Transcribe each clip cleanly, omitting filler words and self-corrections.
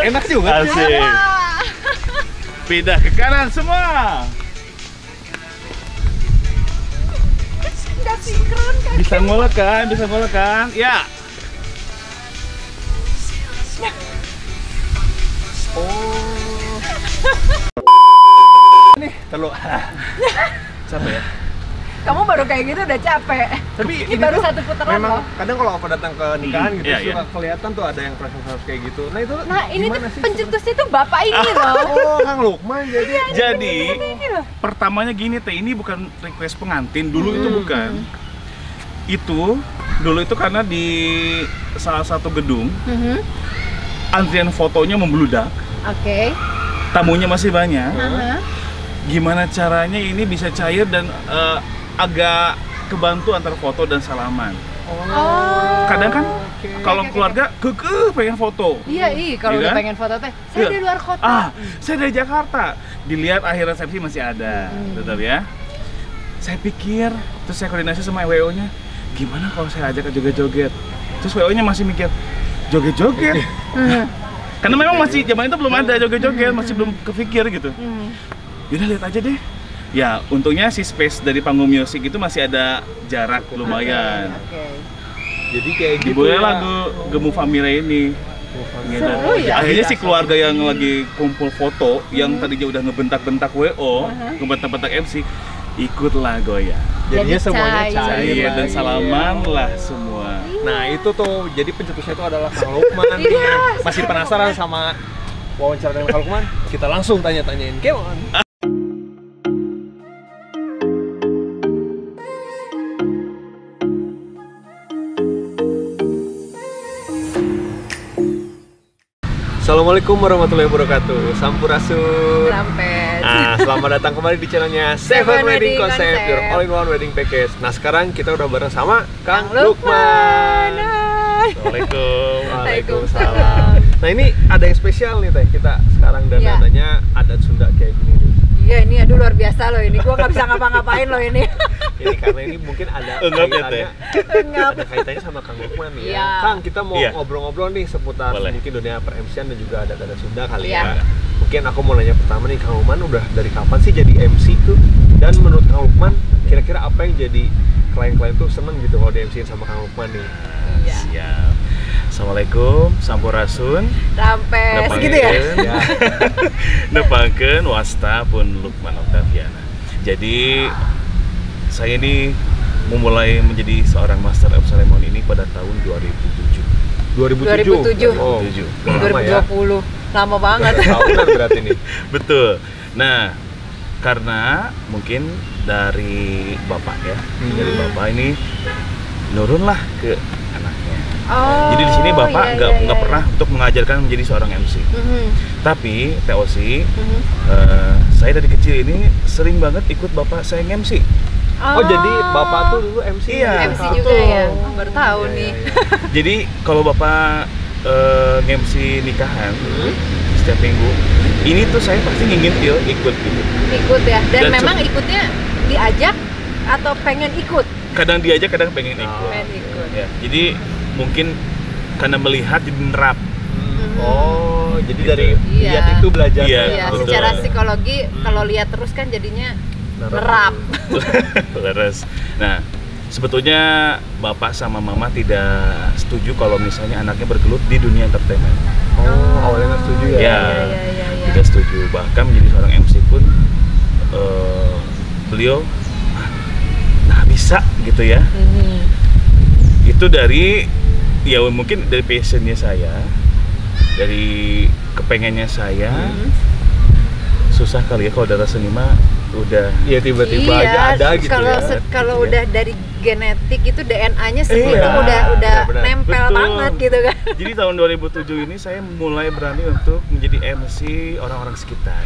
Enak juga. Asik. Pindah ke kanan semua. Nggak sinkron kan? Bisa ngolek kan? Bisa ngolek kan? Ya. Oh. Nih, terlalu capek ya. Kamu baru kayak gitu udah capek. Tapi ini baru satu putaran memang loh. kadang kalau aku datang ke nikahan gitu Iya, suka iya. kelihatan tuh ada yang fresh kayak gitu. Nah itu Nah ini tuh gimana sih? pencetusnya tuh bapak ini loh. Oh, Kang Lukman jadi. Jadi Ini loh. pertamanya gini teh, ini bukan request pengantin dulu itu bukan. Itu dulu itu karena di salah satu gedung antrian fotonya membludak, Oke. tamunya masih banyak. Aha. Gimana caranya ini bisa cair dan agak kebantu antara foto dan salaman. Oh. Kadang kan Oke. kalau Oke, oke, keluarga kekeh pengen foto. Iya, kalau Iya udah kan? pengen foto teh, saya Iya. di luar kota. Saya dari Jakarta. Dilihat akhir resepsi masih ada, tetap ya. Saya pikir, terus saya koordinasi sama WO-nya, gimana kalau saya ajak ke joget-joget? Terus WO-nya masih mikir, joget-joget? Karena memang masih zaman itu belum ada joget-joget, masih belum kepikir gitu. Yaudah lihat aja deh. Ya, untungnya si space dari panggung musik itu masih ada jarak lumayan. Oke. Jadi kayak gitu. Diboleh ya. lagu Gemu Famire ini. Gitu. Seru ya? Akhirnya si keluarga yang lagi kumpul foto, yang tadinya udah ngebentak-bentak WO, ngebentak-bentak MC, ikutlah goyang. Jadinya Jadi semuanya cair. cair Iya, dan lagi. salaman lah semua. Nah itu tuh, jadi pencetusnya itu adalah Kang Lukman. Iya. Masih penasaran sama wawancara dengan Kang Lukman? Kita langsung tanya-tanyain. Come on. Assalamualaikum warahmatullahi wabarakatuh. Sampurasun. Sampai. Selamat datang kembali di channelnya Seven Wedding Concept, your all-in-one wedding package. Nah sekarang kita udah bareng sama Kang Lukman. Hai. Assalamualaikum. Waalaikumsalam. Nah ini ada yang spesial nih Teh, kita sekarang dan Ya. adanya adat Sunda kayak gini nih. Iya ini aduh luar biasa loh ini, gua nggak bisa ngapa-ngapain loh ini. Ini karena ini mungkin ada Enggak ya, kaitannya, Enggak. ada kaitannya sama Kang Lukman nih ya. Iya. Kang, kita mau Iya. ngobrol-ngobrol nih seputar Boleh. mungkin dunia per-MC-an dan juga adat-adat Sunda kali Iya. ya. Mungkin aku mau nanya pertama nih, Kang Lukman udah dari kapan sih jadi MC tuh? Dan menurut Kang Lukman, kira-kira apa yang jadi klien-klien tuh seneng gitu kalau di MC-in sama Kang Lukman nih? Iya. Siap. Assalamualaikum, Sampurasun. Sampai segitu ya. Ya. Nepangkeun wasta pun Lukman Octaviana. Jadi saya ini memulai menjadi seorang Master of Ceremony ini pada tahun 2007. 2007? 2007. Oh, 2007. lama ya. 2020. Lama banget. Tahunan berarti nih. Betul. Nah, karena mungkin dari bapak ya, dari bapak ini nurunlah ke anaknya. Oh. Jadi di sini bapak iya, iya, nggak iya. pernah untuk mengajarkan menjadi seorang MC. Tapi TOC, saya dari kecil ini sering banget ikut bapak saya MC. Oh, jadi Bapak tuh dulu MC? Iya. MC Betul. juga ya. Oh, baru tahu Iya, nih. iya, iya. Jadi kalau bapak MC nikahan setiap minggu, ini tuh saya pasti ngingetin ikut gitu. Ikut ya. Dan Dan memang ikutnya diajak atau pengen ikut? Kadang diajak, kadang pengen ikut. Pengen ikut. Ya, jadi mungkin karena melihat jadi nerap. Oh, jadi Gitu. dari Iya. lihat itu belajar. Iya, Iya, betul. secara psikologi kalau lihat terus kan jadinya nerap. Leres. Nah, sebetulnya bapak sama mama tidak setuju kalau misalnya anaknya bergelut di dunia entertainment. Oh, awalnya nggak setuju ya? Ya, iya. tidak setuju. Bahkan menjadi seorang MC pun beliau nah bisa gitu ya. Itu dari ya mungkin dari passionnya saya, dari kepengennya saya. Susah kali ya kalau darah seni mah udah Iya, tiba-tiba Iya, aja ada gitu kalau ya. kalau Gitu ya. udah dari genetik itu DNA-nya seni Iya, itu udah benar-benar. nempel Betul. banget gitu kan. Jadi tahun 2007 ini saya mulai berani untuk menjadi MC orang-orang sekitar.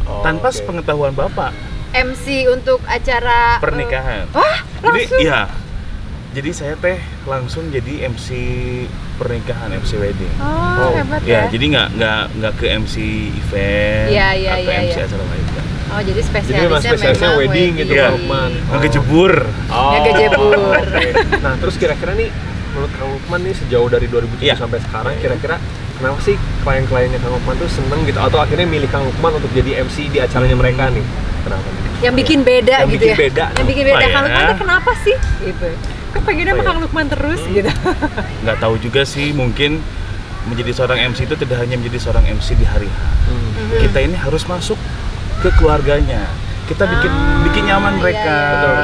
Oh, Tanpa oke. sepengetahuan bapak MC untuk acara pernikahan. wah, Jadi langsung. iya. Jadi saya teh langsung jadi MC pernikahan, MC wedding. Oh, hebat ya. Jadi nggak ke MC event Iya, iya, atau iya, MC iya. acara lain. Kan. Oh, jadi Jadi memang spesialisnya spesialisnya memang wedding gitu, Iya. Kang Lukman. Ngejebur. Oh, Ngejebur. oke. Nah, terus kira-kira nih menurut Kang Lukman nih sejauh dari 2007 Iya. sampai sekarang kira-kira kenapa sih klien-kliennya Kang Lukman tuh seneng gitu atau akhirnya milih Kang Lukman untuk jadi MC di acaranya mereka nih? Kenapa nih? Yang bikin beda Yang gitu bikin ya. beda. Yang bikin beda Apa Kang ya? Lukman tuh kenapa sih? Gitu. Kok pengennya sama Kang Lukman terus gitu. Nggak tahu juga sih, mungkin menjadi seorang MC itu tidak hanya menjadi seorang MC di hari H. Kita ini harus masuk ke keluarganya. Kita bikin nyaman mereka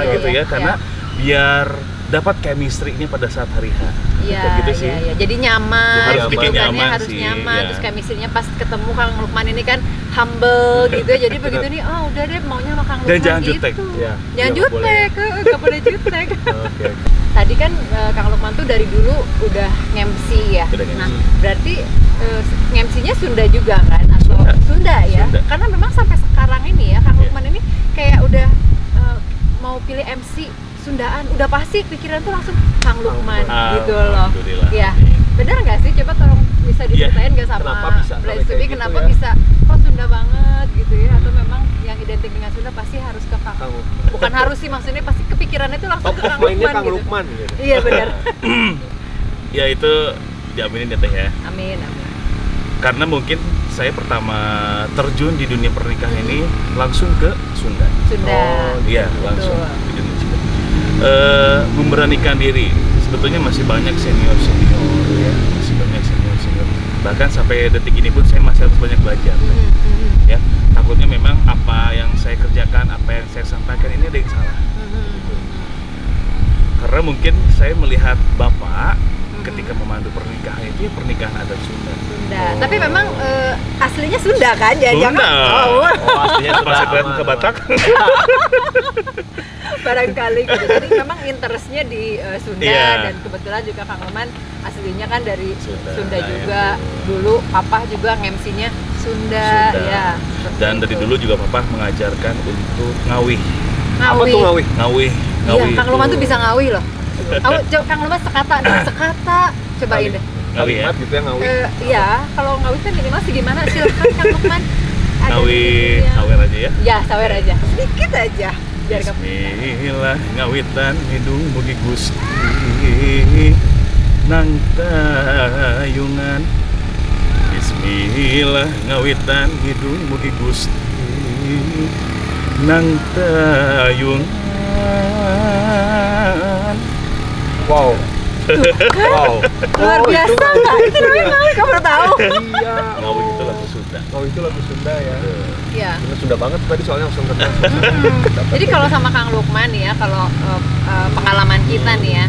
iya, gitu iya, ya, karena biar dapat chemistry-nya pada saat hari H. Iya, gitu sih. iya. Jadi nyaman, Harus bikin hubungannya nyaman harus sih, nyaman, iya. terus chemistry-nya pas ketemu Kang Lukman ini kan humble gitu ya. Jadi begitu nih, oh udah deh maunya sama Kang Dan Lukman jangan gitu. jutek. Iya, Jangan iya, jutek, nggak boleh jutek. Oke. Tadi kan Kang Lukman tuh dari dulu udah nge-MC ya. Udah nge-MC. Nah, berarti nge-MC-nya Sunda juga kan? Atau Sunda ya? Sunda. Karena memang sampai sekarang ini ya, Kang Lukman ini kayak udah mau pilih MC Sundaan, udah pasti pikiran tuh langsung Kang Lukman gitu loh. Alhamdulillah. Iya. Bener nggak sih? Coba tolong bisa diceritain nggak sama Kenapa bisa Blaze sampai to Be, kayak kenapa gitu ya? bisa kok Sunda banget gitu ya? Atau memang yang identik dengan Sunda pasti harus ke Kang? Kang Lukman. Bukan harus sih, maksudnya pasti kepikirannya tuh langsung Top ke of Kang mind-nya Lukman Kang gitu. Lukman gitu. Iya benar. Ya itu diaminin ya Teh ya. Amin, amin. Karena mungkin saya pertama terjun di dunia pernikahan ini langsung ke Sunda. Sunda. Iya, Betul. langsung ke dunia Sunda. Memberanikan diri. Sebetulnya masih banyak senior ya, masih banyak senior. Bahkan sampai detik ini pun saya masih harus banyak belajar. Ya, takutnya memang apa yang saya kerjakan, apa yang saya sampaikan ini ada yang salah. Karena mungkin saya melihat Bapak ketika memandu pernikahan itu ya pernikahan adat Sunda. Sunda. Tapi memang aslinya Sunda kan? Jangan Sunda. oh, aslinya Pas saya datang ke Batak. barangkali gitu. Jadi memang interestnya di Sunda Iya. dan kebetulan juga Kang Lukman aslinya kan dari Sunda, Sunda ya. juga. Dulu Papa juga nge-MC-nya Sunda, ya. Dan dari dulu juga Papa mengajarkan untuk ngawih. Apa tuh ngawih? Ngawih. Iya, Kang Lukman itu- tuh bisa ngawih loh. Coba Kang Lukman sekata nih, sekata cobain deh. ngawih ya. Kalimat gitu ya ngawih. Iya, kalau ngawih kan minimal segimana? Silakan Kang Lukman. Ada Ngawih sedikit yang- sawer aja ya. Ya, sawer aja. Sedikit aja. Biar kamu. Bismillah ngawitan hidung mugi Gusti nang tayungan. Bismillah ngawitan hidung mugi Gusti nang tayungan. Wow. Wow. Luar Oh, biasa itu nggak? Itu namanya ngawih, kamu baru tahu? Iya. Ngawih itu lagu Sunda. Ngawih itu lagu Sunda ya. Iya. Bener Sunda banget tadi soalnya langsung kenal. Jadi kalau sama Kang Lukman nih ya, kalau pengalaman kita nih ya,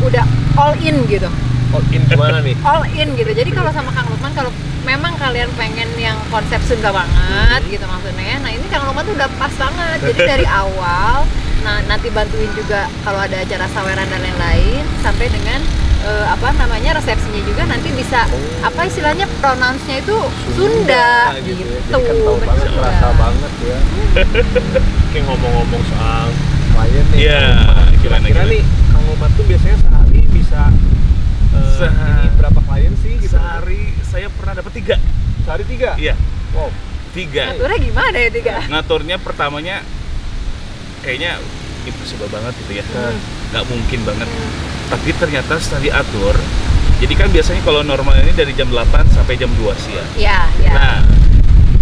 udah all in gitu. All in gimana nih? All in gitu. Jadi kalau sama Kang Lukman, kalau memang kalian pengen yang konsep Sunda banget gitu maksudnya, nah ini Kang Lukman tuh udah pas banget. Jadi dari awal, nah nanti bantuin juga kalau ada acara saweran dan lain-lain, sampai dengan apa namanya resepsinya juga nanti bisa apa istilahnya pronounce-nya itu Sunda gitu. ya. Jadi kental banget, bener. terasa banget ya. Kayak ngomong-ngomong soal klien nih. Iya, Kira-kira gimana? nih Kang Lukman tuh biasanya sehari bisa Sehari. ini berapa klien sih gitu? Sehari saya pernah dapat 3. Sehari 3? Iya, Wow. 3. Ngaturnya gimana ya Tiga? Ngaturnya pertamanya kayaknya impossible banget gitu ya. Hmm. Nggak mungkin banget. Tapi ternyata setelah diatur, jadi kan biasanya kalau normal ini dari jam 8 sampai jam 2 siang. Ya, ya. Nah,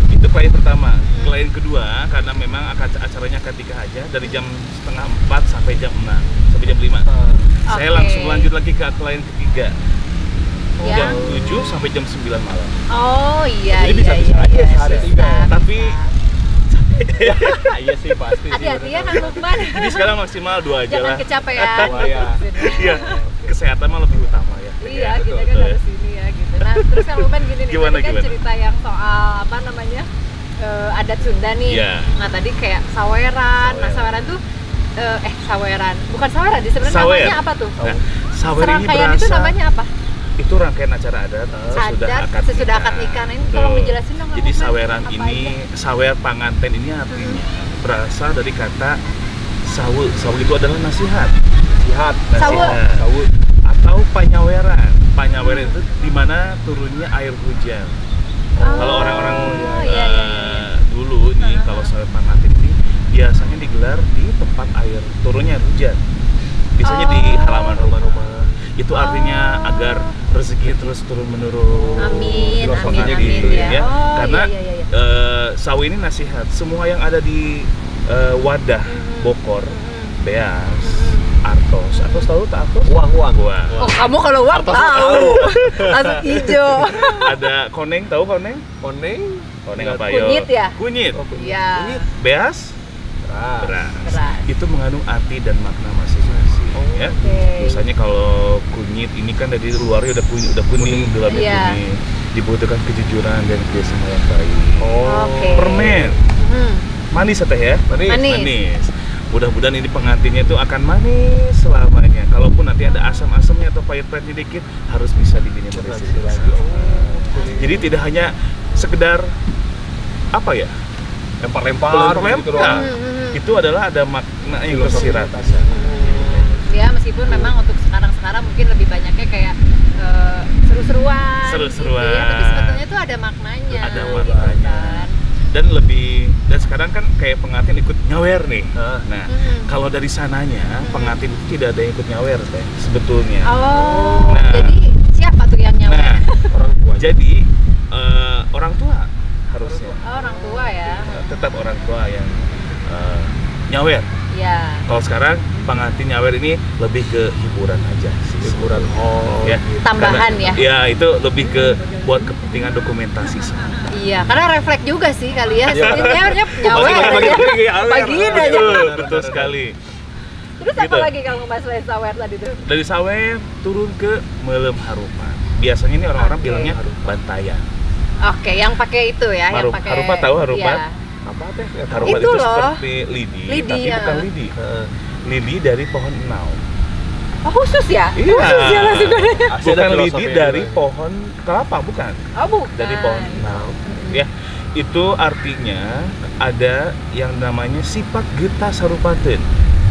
itu klien pertama. Klien kedua, karena memang acaranya akad nikah aja, dari jam setengah 4 sampai jam 6, sampai jam 5. Saya Oke. langsung lanjut lagi ke klien ketiga. Ya. Jam 7 sampai jam 9 malam. Oh iya, Jadi iya, bisa-bisa iya, aja iya, sehari bisa, tiga. bisa. Tapi Iya sih pasti sih. Hati-hati ya bener. Kang Lukman. jadi sekarang maksimal 2 aja Jangan lah. kecapean. Wah, ya. Iya, kesehatan mah lebih utama ya. Iya, Betul, kita kan betul. harus ini ya gitu. Nah, terus Kang Lukman gini nih, Gimana, tadi kan gimana? cerita yang soal apa namanya adat Sunda nih. Iya. Nah tadi kayak saweran. Nah saweran tuh saweran, bukan saweran, sebenarnya Sawer. namanya apa tuh? Nah, sawer ini Serangkaian berasa itu namanya apa? itu rangkaian acara adat Sesudah akad nikah. Nah, ini tolong Betul. dijelasin dong, Kang Jadi Lukman, saweran apa ini, sawer panganten ini artinya berasal dari kata sawu. Sawu itu adalah nasihat. Lihat. Sawu. Sawu. Atau panyaweran. Panyaweran itu di mana turunnya air hujan. Kalau orang-orang iya. dulu nih, kalau sawer panganten ini biasanya digelar di tempat air turunnya air hujan. Biasanya di halaman rumah-rumah. Itu artinya agar rezeki terus turun menurun. Amin, Filosofinya amin, gitu amin ya. ya. Oh, Karena iya, iya, iya. Sawi ini nasihat semua yang ada di wadah Bokor, Beas, Artos tahu tak Artos? Uang. Oh, kamu kalau uang tahu. Langsung hijau. Ada Koneng, tahu Koneng? Koneng, Koneng apa yo? Kunyit ya? Kunyit. Iya. Beas, beras. Beras. Itu mengandung arti dan makna masing-masing. Ya. Oke. Misalnya kalau kunyit ini kan dari luarnya udah kuning, dalamnya Iya. kuning. Dibutuhkan kejujuran dan kerjasama yang baik. Oke. Permen, manis ya teh ya? Manis. Mudah-mudahan ini pengantinnya itu akan manis selamanya. Kalaupun nanti ada asam-asamnya atau pahit-pahitnya dikit, harus bisa diminimalisir. Jadi tidak hanya sekedar apa ya? Lempar-lempar gitu Nah, doang. itu adalah ada makna yang Filosofi tersirat. Ya meskipun memang untuk sekarang mungkin lebih banyaknya kayak seru-seruan. Seru-seruan. Gitu ya, tapi sebetulnya itu ada maknanya. Ada gitu maknanya. kan. Dan sekarang kan kayak pengantin ikut nyawer nih. Nah. Nah, kalau dari sananya pengantin itu tidak ada yang ikut nyawer teh sebetulnya. Oh, Nah. jadi siapa tuh yang nyawer? Nah, Orang tua. jadi orang tua harusnya Oh, orang tua ya. tetap orang tua yang nyawer. Iya. Kalau sekarang pengantin nyawer ini lebih ke hiburan aja sih. Hiburan. Ya. Tambahan Karena- ya? Ya, itu lebih ke buat kepentingan dokumentasi sih. Iya, karena refleks juga sih kali ya. Iya. Nyawernya Pagi- nyawer pagi- aja. pagi- Bagiin aja. Betul sekali. Terus apa Gitu. lagi kamu Mas selain sawer tadi tuh? Dari sawer turun ke melem harupan. Biasanya ini orang-orang Oke. bilangnya bantayan. Oke, yang pakai itu ya, yang pakai. Harupa tahu harupa? Iya. Apa teh? Harupan Itu itu, loh. seperti lidi, Lidi, tapi ya. bukan lidi. Heeh. Lidi dari pohon enau. Oh, khusus ya? Iya. Khusus ya langsung gue. Pasti ada Bukan lidi filosofinya dari juga. pohon kelapa, bukan. Oh, bukan. Dari pohon enau. Ya, itu artinya ada yang namanya sifat getah sarupateun.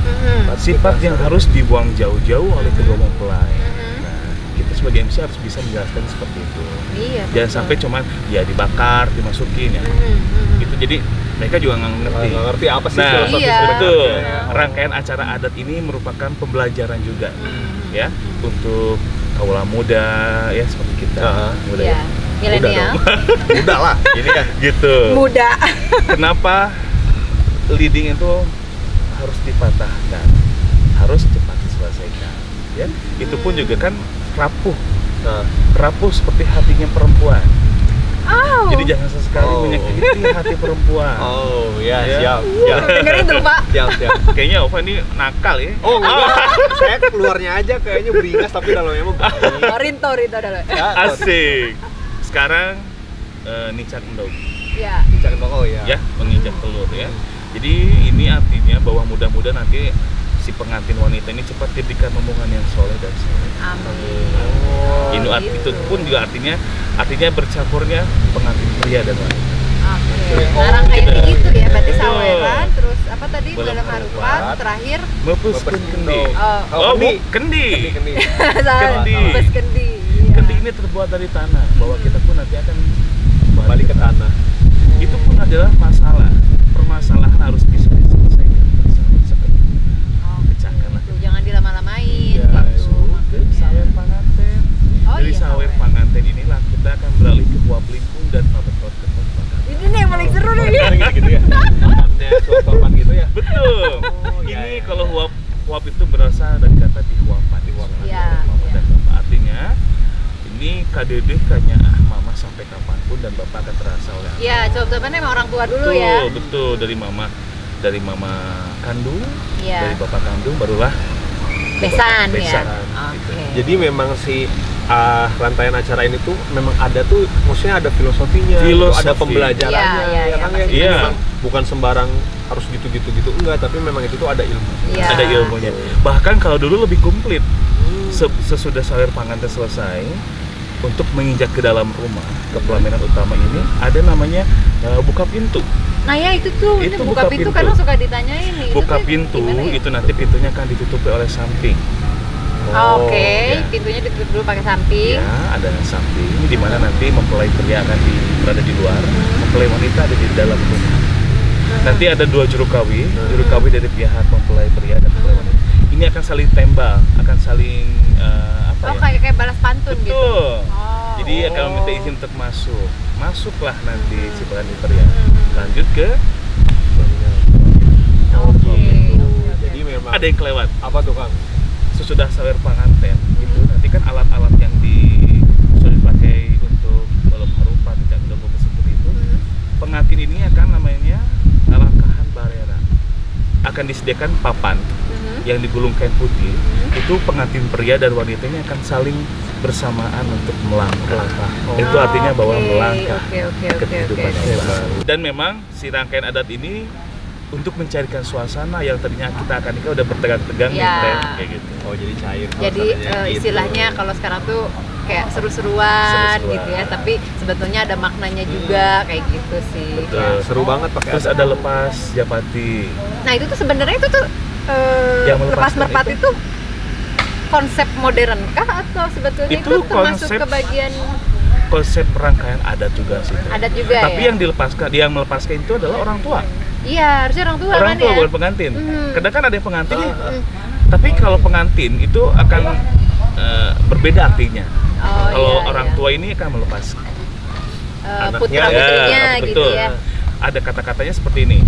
Mhm. Sifat yang harus dibuang jauh-jauh oleh kedua mempelai. Mhm. Nah, kita sebagai MC harus bisa menjelaskan seperti itu. Iya. Jangan betul. sampai cuman ya dibakar, dimasukin ya. Mhm. Gitu. Jadi mereka juga nggak ngerti. Nggak ngerti apa sih Nah, filosofi Iya. betul. sebenarnya. Rangkaian acara adat ini merupakan pembelajaran juga, Mhm. ya, untuk kaula muda ya seperti kita. Heeh. Muda Iya. ya. Milenial. Udah lah, ini kan. Gitu. Muda. Kenapa leading itu harus dipatahkan, harus cepat diselesaikan, ya? Itu pun juga kan rapuh, Nah, rapuh seperti hatinya perempuan. Oh. Jadi jangan sesekali Oh. menyakiti hati perempuan. oh ya, Ya. siap. Dengerin tuh, Pak. Siap. Kayaknya Ova ini nakal ya. Oh enggak, saya keluarnya aja kayaknya beringas tapi dalamnya emang Oh, Rinto dah. ya, Asik. Sekarang nicak endog, Iya. Bicara oh ya. ya, menginjak telur ya. Jadi ini artinya bahwa mudah-mudahan nanti si pengantin wanita ini cepat diberikan omongan yang soleh dan soleh. Amin. Oh, Ini gitu. itu pun juga artinya bercampurnya pengantin pria dan wanita. Oke. Oh, Nah, rangkaiannya gitu. gitu ya, berarti Betul. saweran, terus apa tadi? Belum Belum harupan, harupan. terakhir Mepuskeun kendi. oh, Oh, bu, kendi. Kendi. Kendi. Bes kendi. Iya. Kendi ini terbuat dari tanah, bahwa kita pun nanti akan Balik ke tanah. Itu pun adalah permasalahan harus bisa diselesaikan bersama. Oh, Pecahkan lah. gitu. Jangan dilama-lamain Ya, gitu. langsung ke sawer panganten. Oh, Dari iya, sawer sawer. panganten inilah kita akan beralih ke huap lingkung dan pabekot ketot bakar. Ini nih yang paling seru nih. Gitu ya. Makannya suap-suapan gitu ya. Betul. Oh, iya, Ini iya. kalau huap itu berasal dari kata dihuapan. Iya, Mama iya. dan bapak. Artinya ini kadedeh kanya mama sampai kapanpun dan bapak akan terasa oleh anak. Iya, coba-coba emang orang tua dulu Betul, ya. betul, dari mama kandung, Iya. dari bapak kandung barulah Besan ya. besan. Oke. Jadi memang si rantaian acara ini tuh memang ada tuh, maksudnya ada filosofinya, Filosofi. ada pembelajarannya, Iya, iya, kan iya, ya. pasti. Iya. Memang bukan sembarang harus gitu enggak, tapi memang itu tuh ada ilmu. Iya. Ada ilmunya. Bahkan kalau dulu lebih komplit. Sesudah sawer panganten selesai, untuk menginjak ke dalam rumah, ke pelaminan utama ini ada namanya buka pintu. Nah ya itu tuh, ini Itu buka buka pintu pintu. kadang suka ditanyain nih. Buka tuh pintu gimana ya? itu nanti pintunya akan ditutupi oleh samping. Oh, oke, ya. pintunya ditutup dulu pakai samping. Ya, ada samping di mana nanti mempelai pria akan berada di luar, mempelai wanita ada di dalam rumah. Nanti ada dua juru kawi dari pihak mempelai pria dan mempelai wanita. Ini akan saling tembak, akan saling apa Oh, ya? kayak balas pantun gitu. Betul. Oh. Jadi akan meminta izin untuk masuk. Masuklah nanti si pengantin pria. Lanjut ke Oke. Jadi memang ada yang kelewat. apa tuh Kang? Sesudah sawer pengantin gitu, nanti kan alat-alat yang sudah dipakai untuk melemah rupa tidak mudah seperti itu. Pengantin ini akan namanya langkahan barera. Akan disediakan papan yang digulung kain putih. Itu pengantin pria dan wanita ini akan saling bersamaan untuk melangkah. Itu artinya bahwa melangkah ke kehidupan yang baru. Dan memang si rangkaian adat ini untuk mencarikan suasana yang tadinya kita akan nikah udah bertegang-tegang nih, Ya. kayak gitu. Oh jadi cair. Jadi suasananya gitu. istilahnya kalau sekarang tuh kayak seru-seruan Seru-seruan. gitu ya, tapi sebetulnya ada maknanya juga kayak gitu sih. Betul. seru banget pakai Terus ada lepas japati. Nah itu tuh sebenarnya itu tuh Yang lepas melepaskan merpati itu konsep modern kah atau sebetulnya Itu itu termasuk konsep ke bagian Konsep rangkaian adat juga sih. adat juga Tapi ya? yang melepaskan itu adalah orang tua. Iya, harusnya orang tua Orang kan tua ya? bukan pengantin. Mhm. Kadang kan ada yang pengantin nih. Mm. Tapi kalau pengantin itu akan berbeda artinya. Oh, Kalau iya, orang iya. tua ini akan melepaskan. Anaknya, Putra-putrinya gitu betul. ya. Ada kata-katanya seperti ini.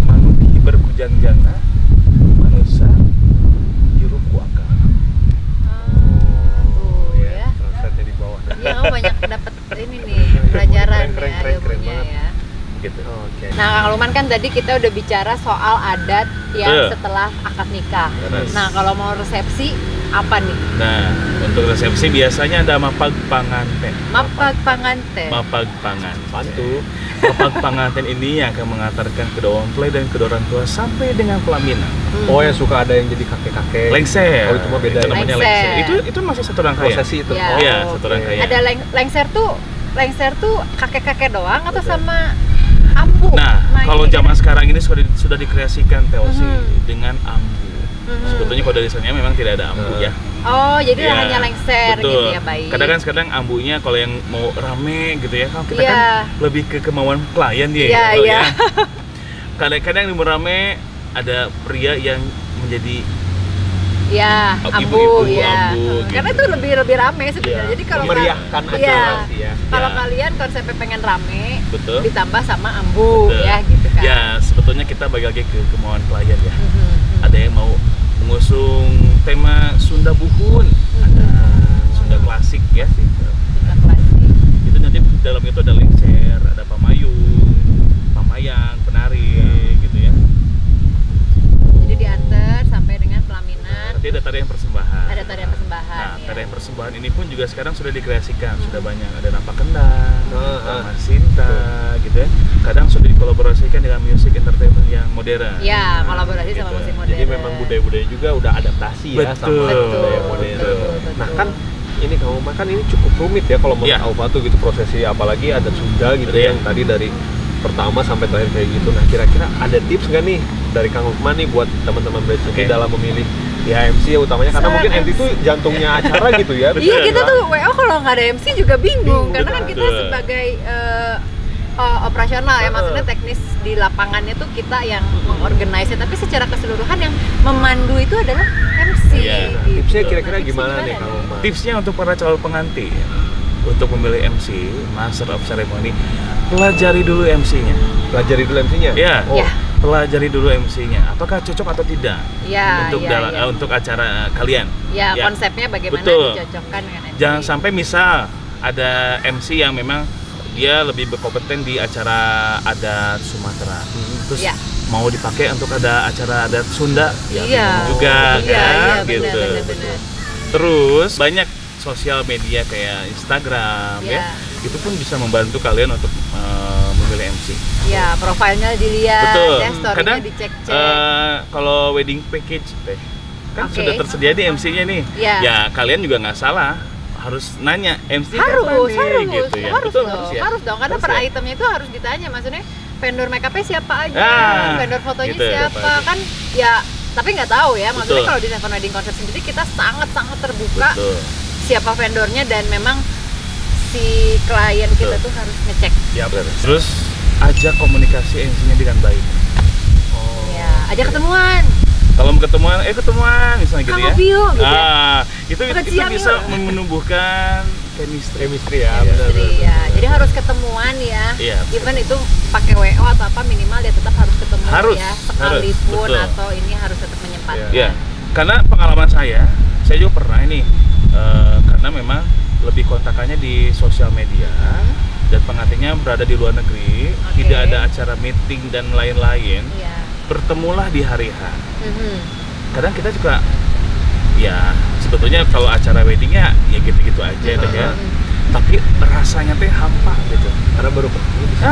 Manuki berbujang jana, manusia juru kuaka. Tuh ya. Translate di bawah. Iya, kamu banyak dapat ini nih pelajaran Keren, ya, keren ilmunya banget. ya. Gitu. Oke. Nah, Kang Lukman kan tadi kita udah bicara soal adat yang Betul. setelah akad nikah. Terus. Nah, kalau mau resepsi apa nih? Nah, untuk resepsi biasanya ada mapag panganten. Mapag panganten. Mapag panganten. Bantu. Mapag panganten ini yang akan mengantarkan kedua mempelai dan kedua orang tua sampai dengan pelaminan. Oh yang suka ada yang jadi kakek-kakek. Lengser. Oh itu mah beda. Itu namanya Lengser. lengser. Itu masih satu rangkaian. prosesi itu. Iya. Iya, oke. satu rangkaian. Ada lengser tuh kakek-kakek doang atau sama ambu? Nah, kalau ini zaman sekarang ini sudah dikreasikan Teosi Mhm. dengan ambu. Mhm. Sebetulnya kalau dari sananya memang tidak ada ambu ya. Oh, jadi Iya, hanya lengser betul. gitu ya, baik. Kadang kan sekarang ambunya kalau yang mau rame gitu ya, kalau kita Iya. kan lebih ke kemauan klien dia. Iya, gitu iya. ya. Kadang-kadang yang mau rame ada pria yang menjadi Ya, Ibu-ibu, ambu ya. ambu, Karena gitu. itu lebih rame sebenarnya. Iya. Jadi kalau Memeriahkan iya. acara sih ya. Kalau Ya. kalian konsepnya pengen rame, betul. ditambah sama ambu Betul. ya gitu kan. Ya, sebetulnya kita bagi lagi ke kemauan klien ya. Mhm. Ada yang mau mengusung tema Sunda Buhun, ada Sunda klasik ya. Sudah klasik. Itu nanti dalam itu ada lengser, ada pamayung, pamayang, penari gitu ya. Jadi diantar sampai dengan pelaminan. Nanti ada tarian persembahan. Ada tarian persembahan. Nah, ya. tarian persembahan ini pun juga sekarang sudah dikreasikan, sudah banyak. Ada Nampak Kendang, Ah, Ramah Sinta, gitu ya. Kadang sudah dikolaborasikan dengan music entertainment yang modern. Ya, kolaborasi sama Gitu. musik modern. Jadi memang budaya-budaya juga udah adaptasi ya sama Betul. budaya modern. Betul. Nah kan ini kamu makan ini cukup rumit ya kalau menurut Iya. Alfa tuh gitu prosesi apalagi adat Sunda gitu Betul. yang tadi dari pertama sampai terakhir kayak gitu. Nah kira-kira ada tips nggak nih dari Kang Lukman nih buat teman-teman Brady Oke. dalam memilih ya MC ya utamanya karena Seorang mungkin MC itu jantungnya acara gitu ya. Iya, kita Betul. tuh WO kalau nggak ada MC juga bingung karena kan kita Betul. sebagai operasional ya, maksudnya teknis di lapangannya tuh kita yang mengorganisir, tapi secara keseluruhan yang memandu itu adalah MC. Iya. Nah, gitu. tipsnya kira-kira Nah, tipsnya gimana nih Kang nih? Lukman? Tipsnya untuk para calon pengantin untuk memilih MC, Master of Ceremony, pelajari dulu MC-nya. Pelajari dulu MC-nya? Ya, Oh, Ya. pelajari dulu MC-nya. Apakah cocok atau tidak Ya, untuk ya, ya. untuk acara kalian? Ya, Ya. konsepnya bagaimana Betul. dicocokkan dengan MC. Jangan sampai misal ada MC yang memang dia lebih berkompeten di acara adat Sumatera, terus Ya. mau dipakai untuk ada acara adat Sunda, ya Iya. bingung juga Iya, kan, iya, gitu. benar. Terus banyak sosial media kayak Instagram ya, Iya. itu pun bisa membantu kalian untuk memilih MC. Ya, profilnya dilihat, Betul. ya, story-nya Kadang dicek-cek. kalau wedding package teh kan Oke. sudah tersedia di MC-nya nih. Iya. Ya kalian juga nggak salah harus nanya MC harus, kapan nih, harus, gitu ya. harus Betul, dong, ya. harus dong, karena Harus per ya. itemnya itu harus ditanya, maksudnya vendor make-upnya siapa aja, Ah, vendor fotonya gitu, siapa, siapa aja. kan ya, tapi nggak tahu ya, maksudnya Betul. kalau di Seven Wedding Concept sendiri kita sangat-sangat terbuka Betul. siapa vendornya dan memang si klien kita Betul. tuh harus ngecek, ya benar. Terus ajak komunikasi MC-nya dengan baik. Oh. ya, ajak ketemuan, Kalau mau ketemuan misalnya gitu Kang ya. ngopi yuk, gitu ya. Itu Makan itu siang bisa yuk. menumbuhkan chemistry ya, Chemistry, ya. Jadi harus ketemuan ya. Iya. Even itu pakai WO atau apa minimal dia tetap harus ketemu Harus, ya. harus, Sekalipun betul. atau ini harus tetap menyempatkan. Ya, karena pengalaman saya juga pernah ini karena memang lebih kontakannya di sosial media dan pengantinnya berada di luar negeri, Oke. tidak ada acara meeting dan lain-lain, Iya. bertemulah di hari H. Mhm. Kadang kita juga ya sebetulnya kalau acara weddingnya ya gitu-gitu aja deh ya, tapi rasanya teh hampa gitu. Karena baru ketemu di situ.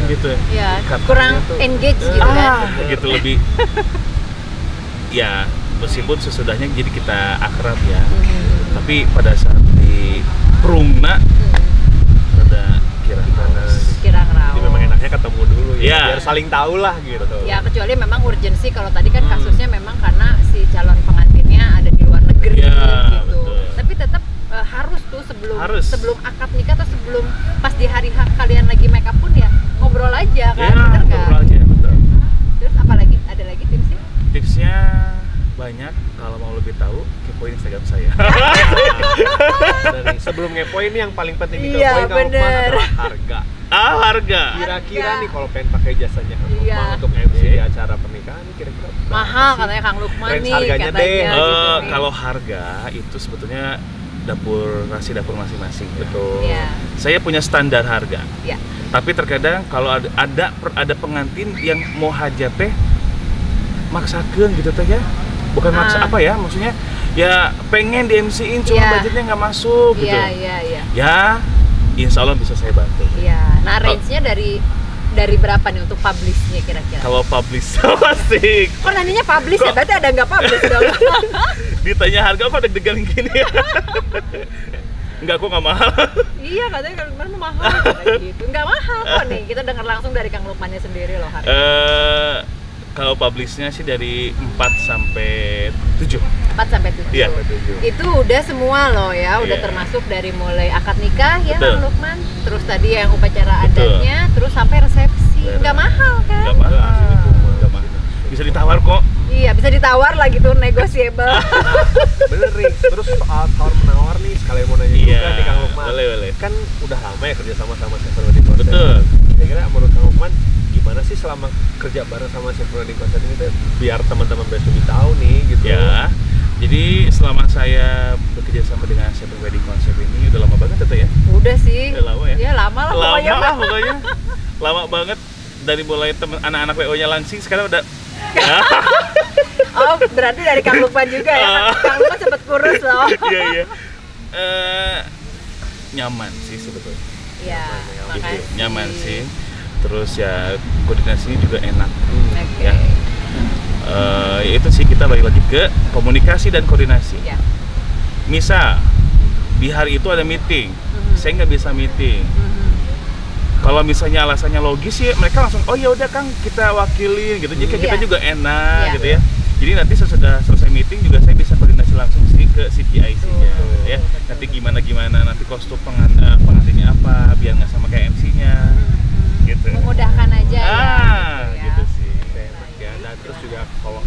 Gitu. Ya, Ikatannya kurang tuh. engage gitu kan. Gitu lebih. Ya meskipun sesudahnya jadi kita akrab ya, tapi pada saat di prumna ada kira-kira Kira Jadi memang enaknya ketemu dulu ya, Iya. biar saling tahu lah gitu. Ya kecuali memang urgensi, kalau tadi kan kasusnya memang karena si calon pengantinnya ada di luar negeri Ya, gitu. betul. Tapi tetap harus tuh sebelum akad nikah atau sebelum pas di hari H kalian lagi make up pun ya ngobrol aja kan, ya bener nggak? ngobrol aja, betul. Terus apa lagi? Ada lagi tipsnya? Tipsnya banyak, kalau mau lebih tahu kepoin Instagram saya. Dari sebelum ngepoin nih yang paling penting Iya, dikepoin Kang Lukman bener. adalah harga. Harga. Kira-kira nih kalau pengen pakai jasanya Kang Iya. Lukman untuk MC di acara pernikahan nih kira-kira berapa Mahal sih? katanya Kang Lukman Range nih harganya katanya deh. gitu nih. Kalau harga itu sebetulnya dapur masing-masing. ya. Betul. Iya. Saya punya standar harga. Iya. Tapi terkadang kalau ada pengantin yang mau hajat teh maksakeun gitu teh ya. Bukan maksa apa ya, maksudnya ya pengen di MC-in cuma Iya. budgetnya nggak masuk gitu. Iya, iya, iya. Ya, insya Allah bisa saya bantu. Iya. Nah, range-nya dari berapa nih untuk publish-nya kira-kira? Kalau publish asik. Kok nanyanya publish ya? Kok- Berarti ada nggak publish dong? Ditanya harga apa deg-degan gini ya. Enggak, kok nggak mahal. Iya, katanya Kang Lukman mah mahal kayak gitu. Nggak mahal kok nih. Kita dengar langsung dari Kang Lukmannya sendiri loh harga. Kalau publishnya sih dari 4 sampai 7. 4 sampai 7. Iya. Itu udah semua loh ya, udah Iya. termasuk dari mulai akad nikah ya Betul. Kang Lukman. Terus tadi yang upacara Betul. adatnya, terus sampai resepsi. Betul. Nggak mahal kan? Nggak mahal. Nggak mahal. Bisa ditawar kok. Iya, bisa ditawar lah gitu, negotiable. Bener nih. Terus soal tawar menawar nih sekalian mau nanya Iya, juga nih Kang Lukman. boleh. Kan udah lama ya kerja sama Seven Wedding Concept. Betul. Kira-kira menurut Kang Lukman gimana sih selama kerja bareng sama Seven Wedding Concept ini tuh biar teman-teman besok lebih tahu nih gitu. Ya. Jadi selama saya bekerja sama dengan Seven Wedding Concept ini udah lama banget itu ya. Udah sih. Udah lama ya? Ya lama lah pokoknya. Lama lah pokoknya. Lama banget dari mulai temen anak-anak WO-nya langsing sekarang udah Oh, berarti dari Kang Lukman juga ya? Kang Lukman sempet kurus loh. Iya. Nyaman sih sebetulnya. Iya, Gitu, makasih. nyaman sih. Terus ya koordinasinya juga enak. Oke. Ya. Itu sih kita balik lagi ke komunikasi dan koordinasi. Ya. Misal di hari itu ada meeting, saya nggak bisa meeting. Mhm. Kalau misalnya alasannya logis ya mereka langsung oh ya udah Kang kita wakilin gitu. Jadi kita Iya. juga enak Iya. gitu ya. Jadi nanti sesudah selesai meeting juga saya bisa koordinasi langsung sih ke CPIC-nya ya. Nanti gimana nanti kostum pengantinnya apa biar nggak sama kayak MC-nya gitu. Memudahkan aja ya. Gitu sih. Enak ya. Nah terus juga kalau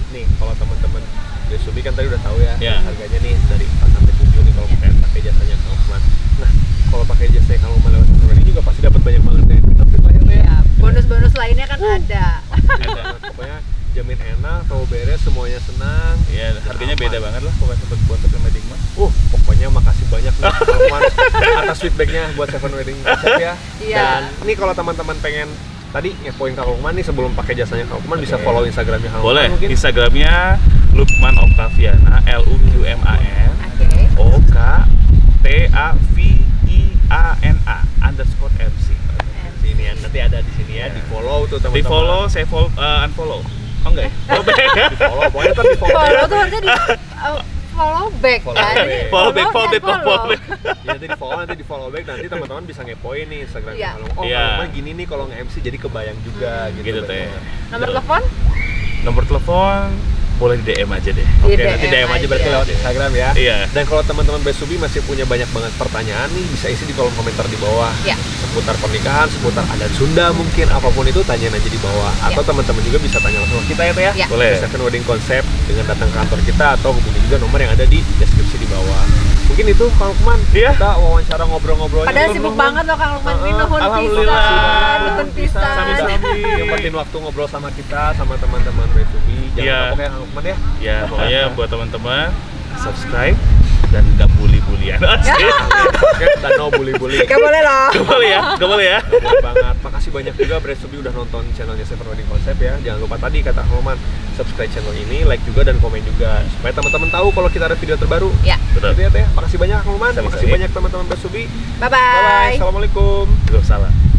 teman-teman Desubi kan tadi udah tahu ya, Ya. harganya nih dari 4 sampai 7 nih kalau pakai jasanya Kang Lukman. Nah kalau pakai jasanya Kang Lukman lewat Seven Wedding juga pasti dapat banyak banget deh. Tapi lahirnya Ya, bonus-bonus lainnya kan ada. ada. Pokoknya jamin enak, tahu beres, semuanya senang. Ya harganya aman. beda banget lah pokoknya buat Seven Wedding mah. Pokoknya makasih banyak nih Kang Lukman atas feedbacknya buat Seven Wedding Concept ya. Iya. Dan nih kalau teman-teman pengen tadi ngepoin Kang Lukman nih sebelum pakai jasanya Kang Lukman bisa follow Instagramnya Kang Boleh. Lukman mungkin. Instagramnya Lukman Octaviana LUQMAN Oke. OKTAVIANA _MC. Sini ya, nanti ada di sini ya, di follow tuh teman-teman. Di follow, saya unfollow. Oh enggak ya? Follow back. Di follow, pokoknya ntar di follow. Follow tuh harusnya di follow back Follow kan. back. Jadi Follow back, dan follow back. Ya nanti di follow, nanti di follow back, nanti teman-teman bisa ngepoin nih Instagramnya Iya. Kang Lukman. Oh, Iya. Kang Lukman gini nih kalau nge-MC jadi kebayang juga gitu. Gitu teh. Nomor telepon? Nomor telepon boleh di DM aja deh. Di Oke, nanti DM aja berarti lewat Instagram ya. Iya. Dan kalau teman-teman Besubi masih punya banyak banget pertanyaan nih, bisa isi di kolom komentar di bawah. Ya. Seputar pernikahan, seputar adat Sunda mungkin, apapun itu tanyain aja di bawah. Atau teman-teman juga bisa tanya langsung ke kita ya Teh ya. Ya. Boleh. Seven Wedding Concept dengan datang ke kantor kita atau hubungi juga nomor yang ada di deskripsi di bawah. Mungkin itu Kang Lukman, Iya. kita wawancara ngobrol-ngobrolnya. Padahal sibuk banget loh Kang Lukman ini, nuhun Alhamdulillah. pisan, nuhun pisan. Sami-sami. Nyempetin waktu ngobrol sama kita, sama teman-teman Besubi. Jangan Iya. lupa ya Kang Lukman ya. Ya, pokoknya buat teman-teman subscribe dan nggak bully-bullyan. Asik. Oke, dan no bully-bully. Gak boleh loh. Gak boleh ya, gak boleh ya. Boleh banget. Makasih banyak juga Besubi udah nonton channelnya Seven Wedding Concept ya. Jangan lupa tadi kata Kang Lukman, subscribe channel ini, like juga dan komen juga supaya teman-teman tahu kalau kita ada video terbaru. Ya. Betul. Gitu ya Teh. Makasih banyak Kang Lukman. Sama-sama. Makasih banyak teman-teman Besubi. Bye Bye bye. bye. Assalamualaikum. Waalaikumsalam.